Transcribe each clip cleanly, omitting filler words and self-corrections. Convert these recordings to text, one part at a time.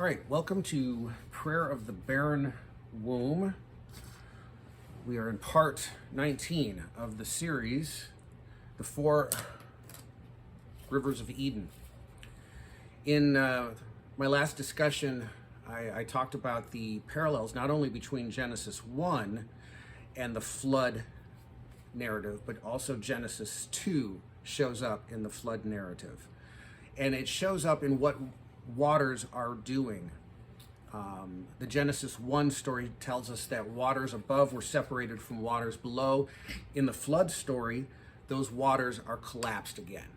All right, welcome to Prayer of the Barren Womb. We are in part 19 of the series, The Four Rivers of Eden. In my last discussion, I talked about the parallels not only between Genesis 1 and the flood narrative, but also Genesis 2 shows up in the flood narrative. And it shows up in what waters are doing. The Genesis 1 story tells us that waters above were separated from waters below. In the flood story, those waters are collapsed again.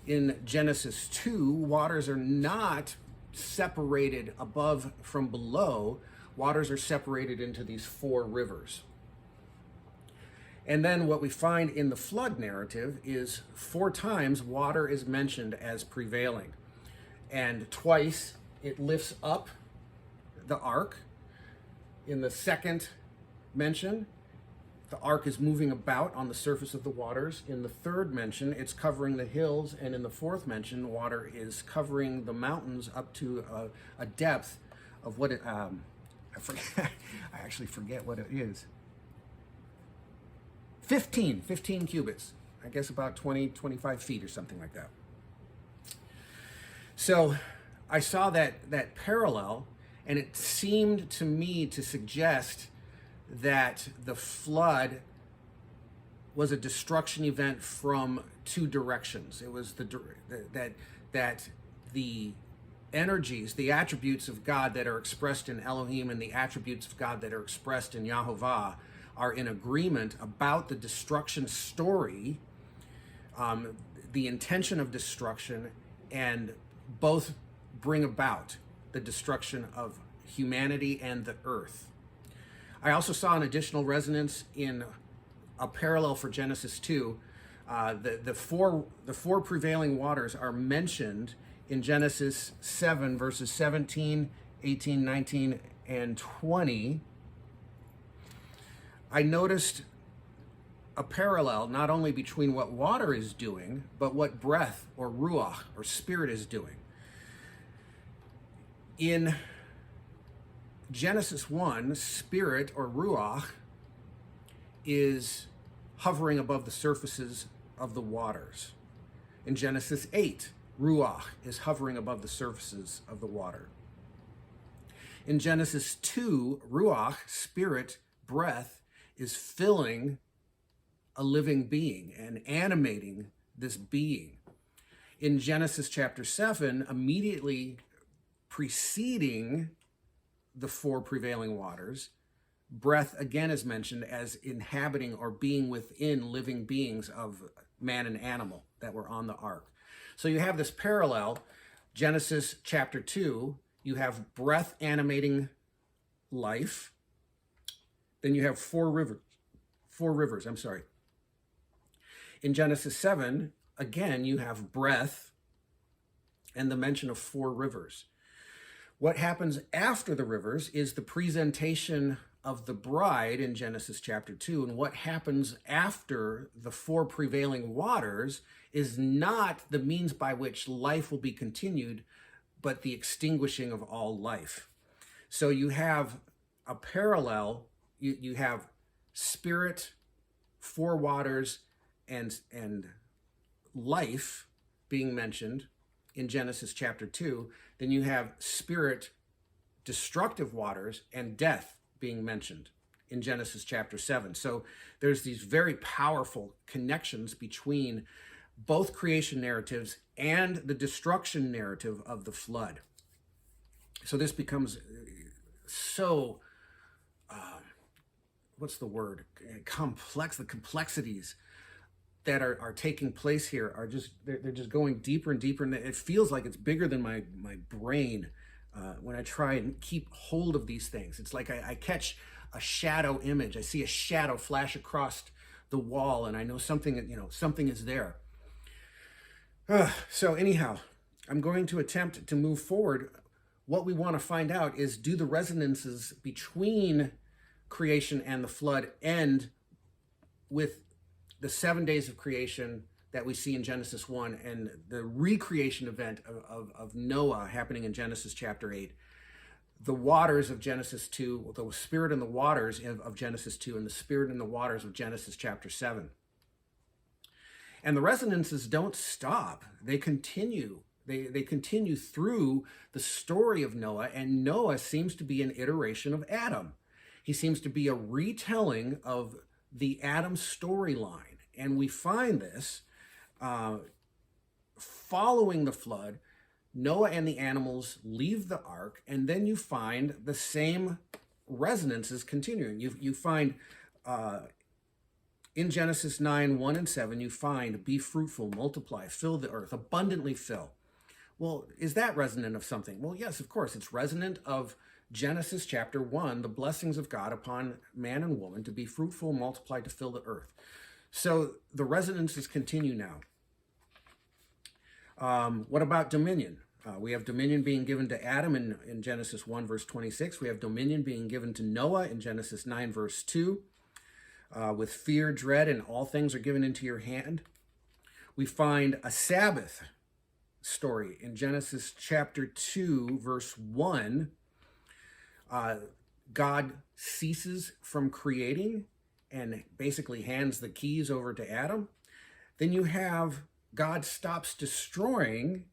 In Genesis 2, waters are not separated above from below. Waters are separated into these four rivers. And then what we find in the flood narrative is 4 times water is mentioned as prevailing. And twice it lifts up the ark. In the second mention, the ark is moving about on the surface of the waters. In the third mention, it's covering the hills. And in the fourth mention, water is covering the mountains up to a depth of what it, I actually forget what it is. 15 cubits. I guess about 25 feet or something like that. So I saw that parallel, and it seemed to me to suggest that the flood was a destruction event from 2 directions. It was that the energies, the attributes of God that are expressed in Elohim and the attributes of God that are expressed in Yahovah are in agreement about the destruction story, the intention of destruction, and both bring about the destruction of humanity and the earth. I also saw an additional resonance in a parallel for Genesis 2. The four prevailing waters are mentioned in Genesis 7, verses 17, 18, 19, and 20. I noticed a parallel not only between what water is doing, but what breath or ruach or spirit is doing. In Genesis 1, spirit or ruach is hovering above the surfaces of the waters. In Genesis 8, ruach is hovering above the surfaces of the water. In Genesis 2, ruach, spirit, breath, is filling a living being and animating this being. In Genesis chapter 7, immediately preceding the 4 prevailing waters, breath again is mentioned as inhabiting or being within living beings of man and animal that were on the ark. So you have this parallel. Genesis chapter 2, you have breath animating life. Then you have four rivers. In Genesis 7, again, you have breath and the mention of 4 rivers. What happens after the rivers is the presentation of the bride in Genesis chapter 2. And what happens after the 4 prevailing waters is not the means by which life will be continued, but the extinguishing of all life. So you have a parallel. You have spirit, 4 waters, and life being mentioned in Genesis chapter 2. Then you have spirit, destructive waters, and death being mentioned in Genesis chapter 7. So there's these very powerful connections between both creation narratives and the destruction narrative of the flood. So this becomes so, complex. The complexities that are taking place here are they're just going deeper and deeper, and it feels like it's bigger than my brain when I try and keep hold of these things. It's like I catch a shadow image. I see a shadow flash across the wall, and I know something is there. So anyhow, I'm going to attempt to move forward. What we want to find out is, do the resonances between creation and the flood end with the 7 days of creation, that we see in Genesis 1 and the recreation event of Noah happening in Genesis chapter 8, the waters of Genesis 2, the spirit in the waters of Genesis 2, and the spirit in the waters of Genesis chapter 7. And the resonances don't stop. They continue. They continue through the story of Noah, and Noah seems to be an iteration of Adam. He seems to be a retelling of the Adam storyline. And we find this following the flood. Noah and the animals leave the ark, and then you find the same resonances continuing. You find in Genesis 9, 1 and 7, you find, be fruitful, multiply, fill the earth, abundantly fill. Well, is that resonant of something? Well, yes, of course. It's resonant of Genesis chapter 1, the blessings of God upon man and woman to be fruitful, multiply, to fill the earth. So the resonances continue now. What about dominion? We have dominion being given to Adam in Genesis 1, verse 26. We have dominion being given to Noah in Genesis 9, verse 2. With fear, dread, and all things are given into your hand. We find a Sabbath story in Genesis chapter 2, verse 1. God ceases from creating and basically hands the keys over to Adam. Then you have God stops destroying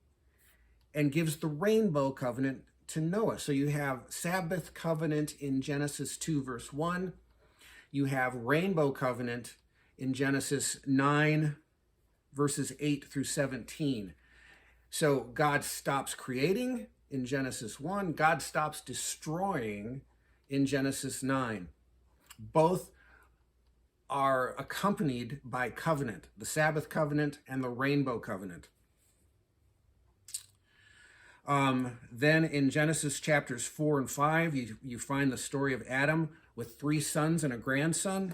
and gives the rainbow covenant to Noah. So you have Sabbath covenant in Genesis 2, verse 1. You have rainbow covenant in Genesis 9, verses 8 through 17. So God stops creating in Genesis 1. God stops destroying in Genesis 9. Both are accompanied by covenant, the Sabbath covenant and the rainbow covenant. Then in Genesis chapters 4 and 5, you find the story of Adam with 3 sons and a grandson.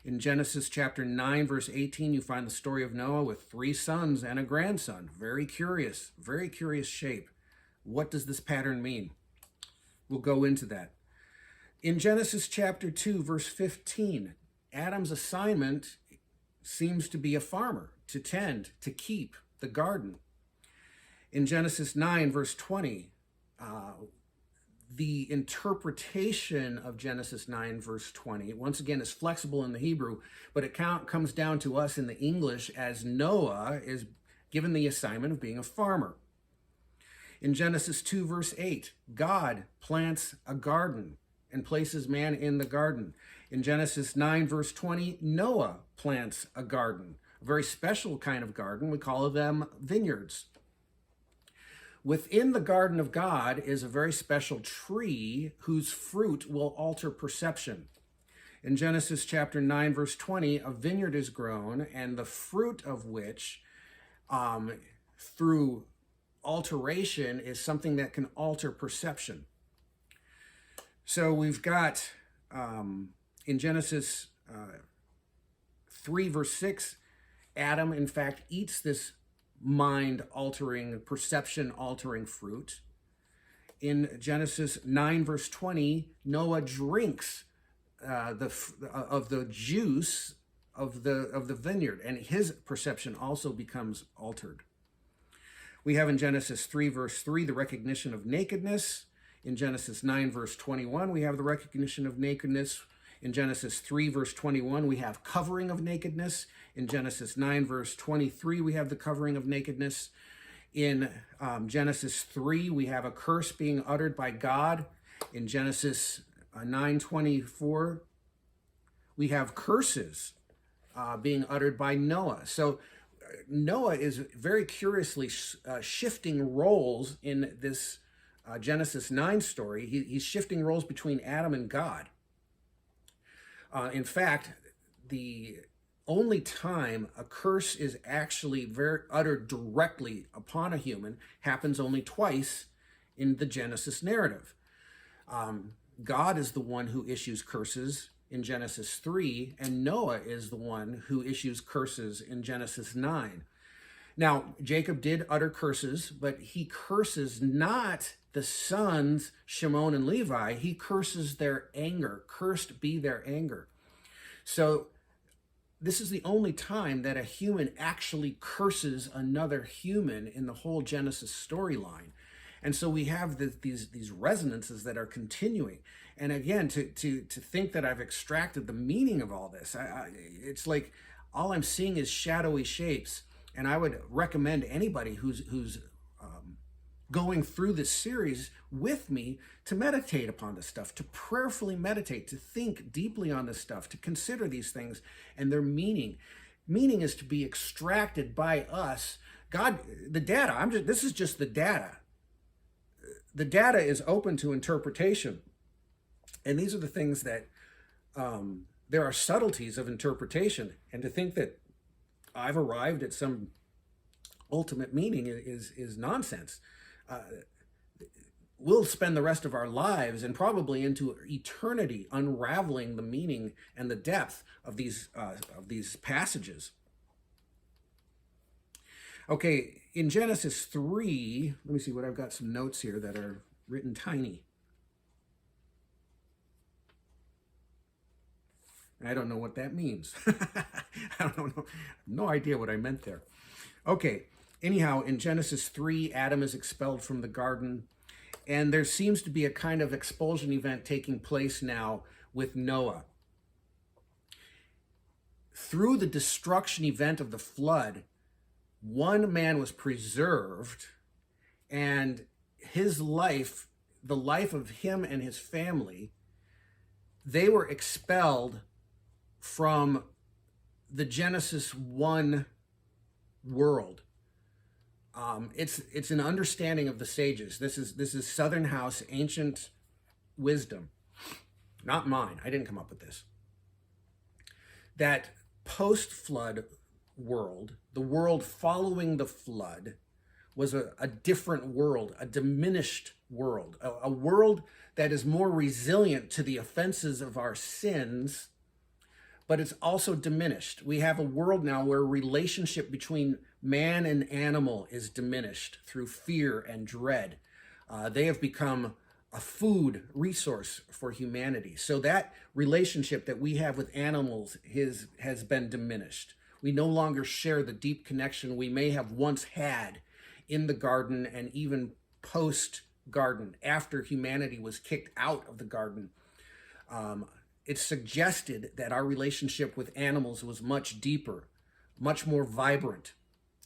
In Genesis chapter 9, verse 18, you find the story of Noah with 3 sons and a grandson. Very curious shape. What does this pattern mean? We'll go into that. In Genesis chapter 2, verse 15, Adam's assignment seems to be a farmer, to tend, to keep the garden. In Genesis 9, verse 20, the interpretation of Genesis 9, verse 20, once again, is flexible in the Hebrew, but it comes down to us in the English as Noah is given the assignment of being a farmer. In Genesis 2, verse 8, God plants a garden and places man in the garden. In Genesis 9, verse 20, Noah plants a garden, a very special kind of garden. We call them vineyards. Within the garden of God is a very special tree whose fruit will alter perception. In Genesis chapter 9, verse 20, a vineyard is grown, and the fruit of which, through alteration, is something that can alter perception. So we've got, in Genesis 3, verse 6, Adam, in fact, eats this mind-altering, perception-altering fruit. In Genesis 9, verse 20, Noah drinks of the juice of the vineyard, and his perception also becomes altered. We have in Genesis 3, verse 3, the recognition of nakedness. In Genesis 9, verse 21, we have the recognition of nakedness. In Genesis 3, verse 21, we have covering of nakedness. In Genesis 9, verse 23, we have the covering of nakedness. In Genesis 3, we have a curse being uttered by God. In Genesis 9:24, we have curses being uttered by Noah. So Noah is very curiously shifting roles in this Genesis 9 story. He's shifting roles between Adam and God. In fact, the only time a curse is actually uttered directly upon a human happens only twice in the Genesis narrative. God is the one who issues curses in Genesis 3, and Noah is the one who issues curses in Genesis 9. Now, Jacob did utter curses, but he curses not the sons, Shimon and Levi. He curses their anger. Cursed be their anger. So this is the only time that a human actually curses another human in the whole Genesis storyline. And so we have these resonances that are continuing. And again, to think that I've extracted the meaning of all this, it's like all I'm seeing is shadowy shapes. And I would recommend anybody who's going through this series with me to meditate upon this stuff, to prayerfully meditate, to think deeply on this stuff, to consider these things and their meaning. Meaning is to be extracted by us. God, the data, this is just the data. The data is open to interpretation. And these are the things that, there are subtleties of interpretation. And to think that I've arrived at some ultimate meaning is nonsense. We'll spend the rest of our lives and probably into eternity unraveling the meaning and the depth of these passages. Okay, in Genesis 3, let me see what I've got some notes here that are written tiny. I don't know what that means. I don't know. No idea what I meant there. Okay, anyhow, in Genesis 3, Adam is expelled from the garden, and there seems to be a kind of expulsion event taking place now with Noah. Through the destruction event of the flood, one man was preserved, and his life, the life of him and his family, they were expelled from the Genesis 1 world. It's an understanding of the sages. This is Southern House ancient wisdom, not mine. I didn't come up with this. That post-flood world, the world following the flood, was a different world, a diminished world, a world that is more resilient to the offenses of our sins, but it's also diminished. We have a world now where relationship between man and animal is diminished through fear and dread. They have become a food resource for humanity. So that relationship that we have with animals has been diminished. We no longer share the deep connection we may have once had in the garden and even post-garden, after humanity was kicked out of the garden. It's suggested that our relationship with animals was much deeper, much more vibrant.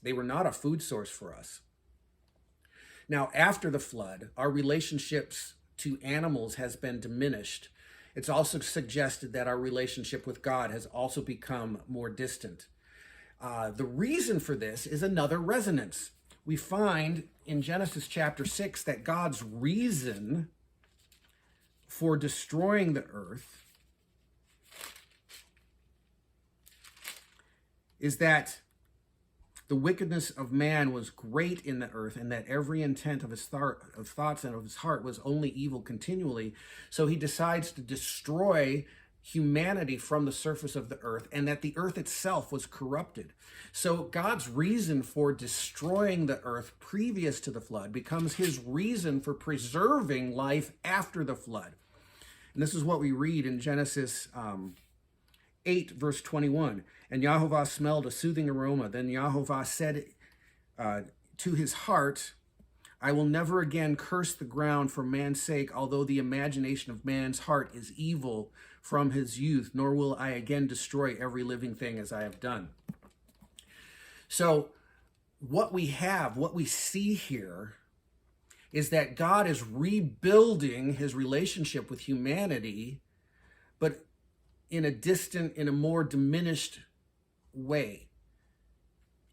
They were not a food source for us. Now, after the flood, our relationships to animals has been diminished. It's also suggested that our relationship with God has also become more distant. The reason for this is another resonance. We find in Genesis chapter 6 that God's reason for destroying the earth is that the wickedness of man was great in the earth, and that every intent of his thoughts and of his heart was only evil continually. So he decides to destroy humanity from the surface of the earth, and that the earth itself was corrupted. So God's reason for destroying the earth previous to the flood becomes his reason for preserving life after the flood. And this is what we read in Genesis 8, verse 21. And Yahovah smelled a soothing aroma. Then Yahovah said to his heart, I will never again curse the ground for man's sake, although the imagination of man's heart is evil from his youth, nor will I again destroy every living thing as I have done. So what we see here is that God is rebuilding his relationship with humanity, but in a more diminished way.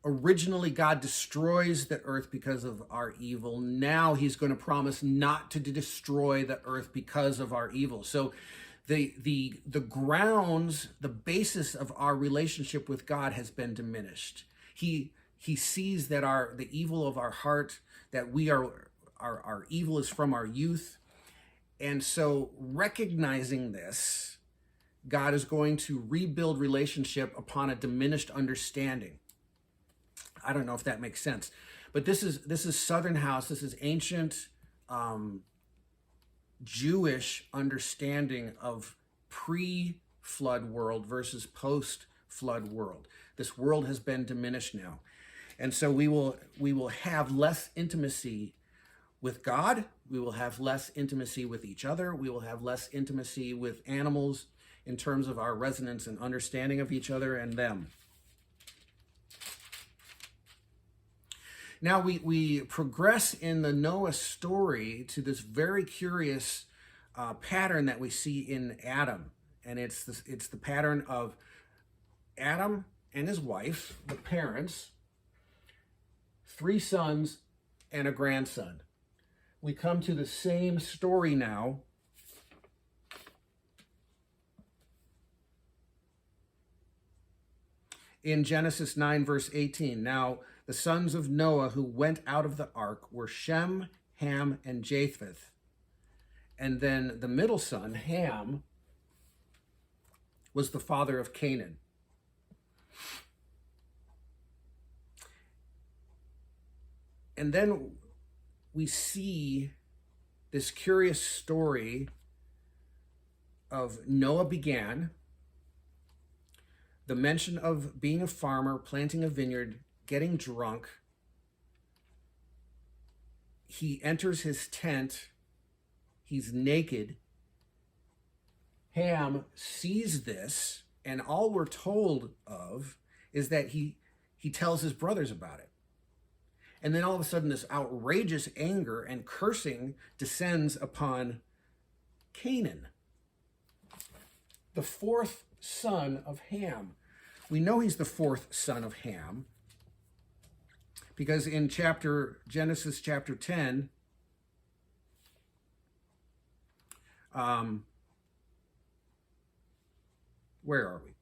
Originally, God destroys the earth because of our evil. Now he's going to promise not to destroy the earth because of our evil. So the grounds, the basis of our relationship with God has been diminished. He sees that the evil of our heart, that our evil is from our youth. And so recognizing this, God is going to rebuild relationship upon a diminished understanding. I don't know if that makes sense, but this is Southern House. This is ancient Jewish understanding of pre-flood world versus post post-flood world. This world has been diminished now. And so we will have less intimacy with God. We will have less intimacy with each other. We will have less intimacy with animals in terms of our resonance and understanding of each other and them. Now we progress in the Noah story to this very curious pattern that we see in Adam. And it's the pattern of Adam and his wife, the parents, 3 sons, and a grandson. We come to the same story now. In Genesis 9, verse 18. Now, the sons of Noah who went out of the ark were Shem, Ham, and Japheth. And then the middle son, Ham, was the father of Canaan. And then we see this curious story of Noah began, the mention of being a farmer, planting a vineyard, getting drunk. He enters his tent. He's naked. Ham sees this, and all we're told of is that he tells his brothers about it. And then all of a sudden, this outrageous anger and cursing descends upon Canaan, the 4th son of Ham. We know he's the 4th son of Ham because in Genesis chapter 10, where are we?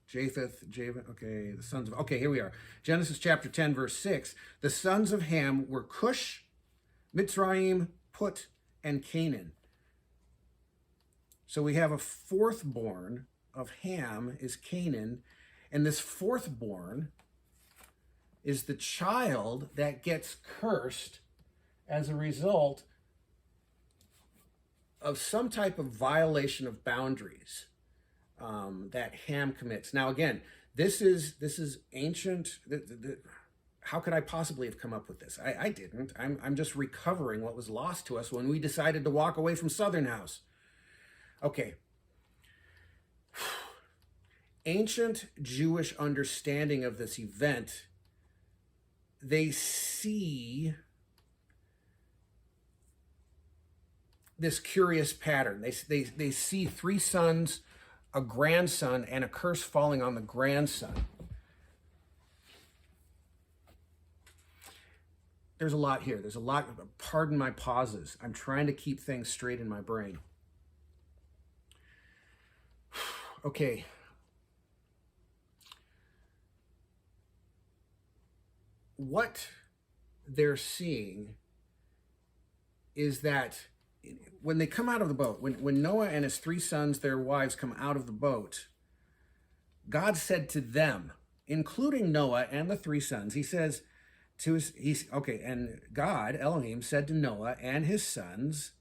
Japheth, okay, the sons of, okay, here we are. Genesis chapter 10, verse 6. The sons of Ham were Cush, Mitzrayim, Put, and Canaan. So we have a 4th born of Ham is Canaan, and this 4th born is the child that gets cursed as a result of some type of violation of boundaries that Ham commits. Now, again, this is ancient. How could I possibly have come up with this? I didn't. I'm just recovering what was lost to us when we decided to walk away from Southern House. Okay. Ancient Jewish understanding of this event, they see this curious pattern. They see 3 sons, a grandson, and a curse falling on the grandson. There's a lot here. There's a lot. Pardon my pauses. I'm trying to keep things straight in my brain. Okay. What they're seeing is that when they come out of the boat, when Noah and his 3 sons, their wives, come out of the boat, God said to them, including Noah and the 3 sons, he says to and God, Elohim, said to Noah and his sons,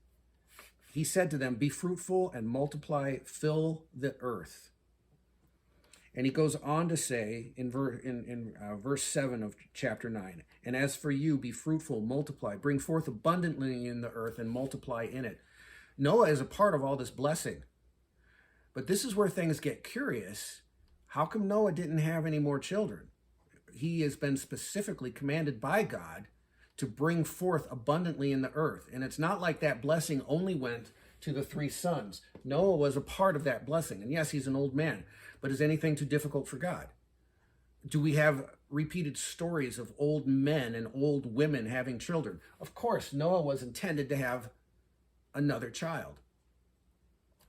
he said to them, be fruitful and multiply, fill the earth. And he goes on to say in verse 7 of chapter 9, and as for you, be fruitful, multiply, bring forth abundantly in the earth and multiply in it. Noah is a part of all this blessing. But this is where things get curious. How come Noah didn't have any more children? He has been specifically commanded by God to bring forth abundantly in the earth. And it's not like that blessing only went to the 3 sons. Noah was a part of that blessing. And yes, he's an old man. But is anything too difficult for God? Do we have repeated stories of old men and old women having children? Of course, Noah was intended to have another child,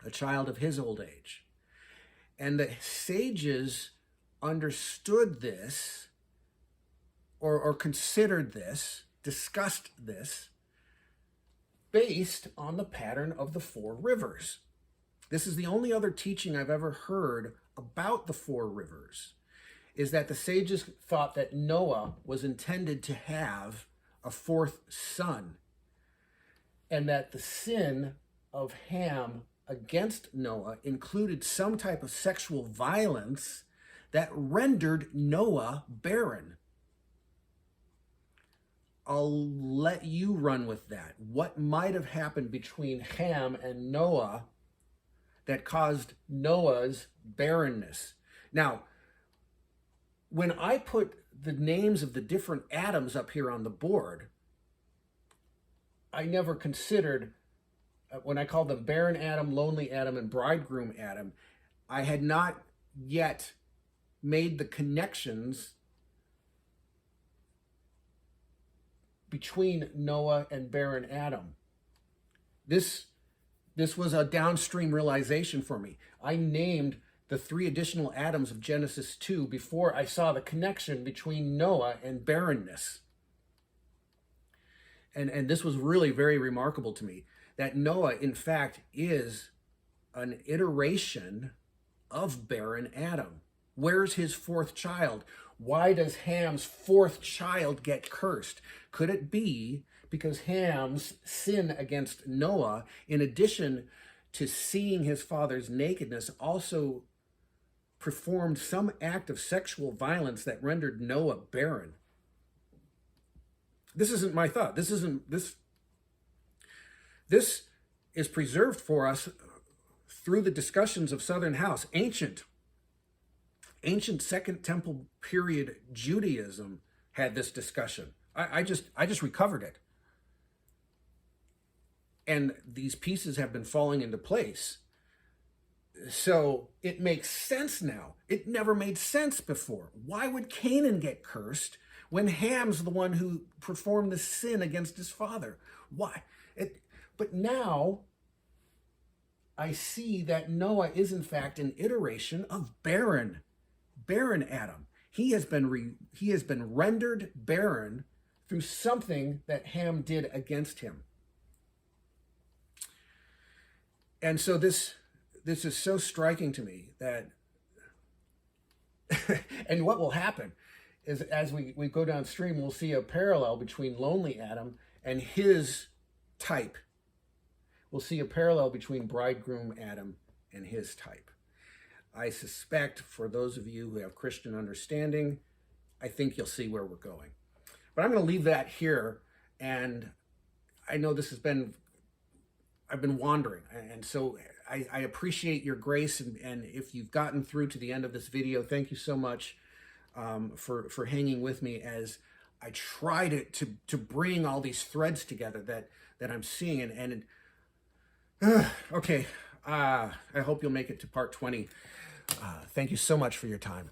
a child of his old age. And the sages understood this or considered this, discussed this, based on the pattern of the 4 rivers. This is the only other teaching I've ever heard about the 4 rivers, is that the sages thought that Noah was intended to have a 4th son, and that the sin of Ham against Noah included some type of sexual violence that rendered Noah barren. I'll let you run with that. What might have happened between Ham and Noah that caused Noah's barrenness? Now, when I put the names of the different Adams up here on the board, I never considered, when I called them barren Adam, lonely Adam, and bridegroom Adam, I had not yet made the connections between Noah and barren Adam. This was a downstream realization for me. I named the 3 additional Adams of Genesis 2 before I saw the connection between Noah and barrenness. And this was really very remarkable to me, that Noah, in fact, is an iteration of barren Adam. Where's his 4th child? Why does Ham's 4th child get cursed? Could it be because Ham's sin against Noah, in addition to seeing his father's nakedness, also performed some act of sexual violence that rendered Noah barren? This isn't my thought. This is preserved for us through the discussions of Southern House. Ancient Second Temple period Judaism had this discussion. I just recovered it. And these pieces have been falling into place. So it makes sense now. It never made sense before. Why would Canaan get cursed when Ham's the one who performed the sin against his father? Why? But now I see that Noah is in fact an iteration of barren Adam. He has been rendered barren through something that Ham did against him. And so this is so striking to me that, and what will happen is as we go downstream, we'll see a parallel between lonely Adam and his type. We'll see a parallel between bridegroom Adam and his type. I suspect for those of you who have Christian understanding, I think you'll see where we're going. But I'm going to leave that here. And I know I've been wandering. And so I appreciate your grace. And if you've gotten through to the end of this video, thank you so much for hanging with me as I try to bring all these threads together that I'm seeing. Okay, I hope you'll make it to part 20. Thank you so much for your time.